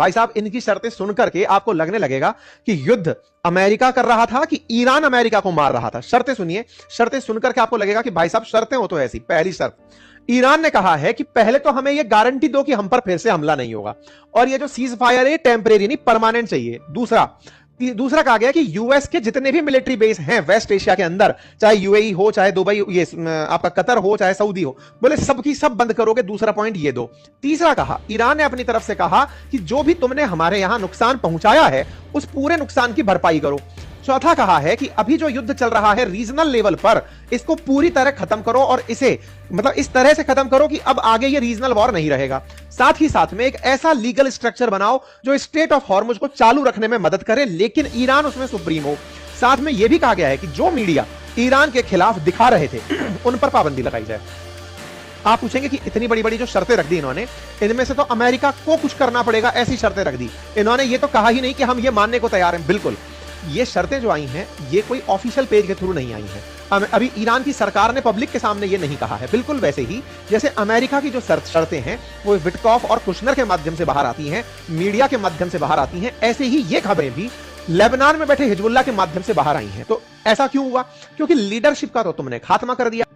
भाई साहब इनकी शर्तें सुनकर के आपको लगने लगेगा कि युद्ध अमेरिका कर रहा था कि ईरान अमेरिका को मार रहा था। शर्तें सुनिए, शर्तें सुनकर के आपको लगेगा कि भाई साहब शर्तें हो तो ऐसी। पहली शर्त, ईरान ने कहा है कि पहले तो हमें यह गारंटी दो कि हम पर फिर से हमला नहीं होगा, और ये जो सीज फायर है टेम्परेरी नहीं परमानेंट चाहिए। दूसरा कहा गया कि यूएस के जितने भी मिलिट्री बेस हैं वेस्ट एशिया के अंदर, चाहे यूएई हो, चाहे दुबई, ये आपका कतर हो, चाहे सऊदी हो, बोले सबकी सब बंद करोगे। दूसरा पॉइंट ये दो। तीसरा कहा, ईरान ने अपनी तरफ से कहा कि जो भी तुमने हमारे यहां नुकसान पहुंचाया है उस पूरे नुकसान की भरपाई करो। चौथा कहा है कि अभी जो युद्ध चल रहा है रीजनल लेवल पर, इसको पूरी तरह खत्म करो और इसे मतलब इस तरह से खत्म करो कि अब आगे ये रीजनल वॉर नहीं रहेगा। साथ ही साथ में एक ऐसा लीगल स्ट्रक्चर बनाओ जो स्ट्रेट ऑफ हॉर्मुज को चालू रखने में मदद करे, लेकिन ईरान उसमें सुप्रीम हो। साथ में यह भी कहा गया है कि जो मीडिया ईरान के खिलाफ दिखा रहे थे उन पर पाबंदी लगाई जाए। आप पूछेंगे कि इतनी बड़ी बड़ी जो शर्तें रख दी इन्होंने, इनमें से तो अमेरिका को कुछ करना पड़ेगा, ऐसी शर्तें रख दी इन्होंने। ये तो कहा ही नहीं कि हम ये मानने को तैयार हैं। बिल्कुल, ये शर्तें जो आई हैं ये कोई ऑफिशियल पेज के थ्रू नहीं आई हैं। अभी ईरान की सरकार ने पब्लिक के सामने ये नहीं कहा है। बिल्कुल वैसे ही जैसे अमेरिका की जो शर्तें हैं वो विटकॉफ और कुशनर के माध्यम से बाहर आती हैं, मीडिया के माध्यम से बाहर आती हैं, ऐसे ही ये खबरें भी लेबनान में बैठे हिजबुल्लाह के माध्यम से बाहर आई हैं। तो ऐसा क्यों हुआ? क्योंकि लीडरशिप का तो तुमने खात्मा कर दिया।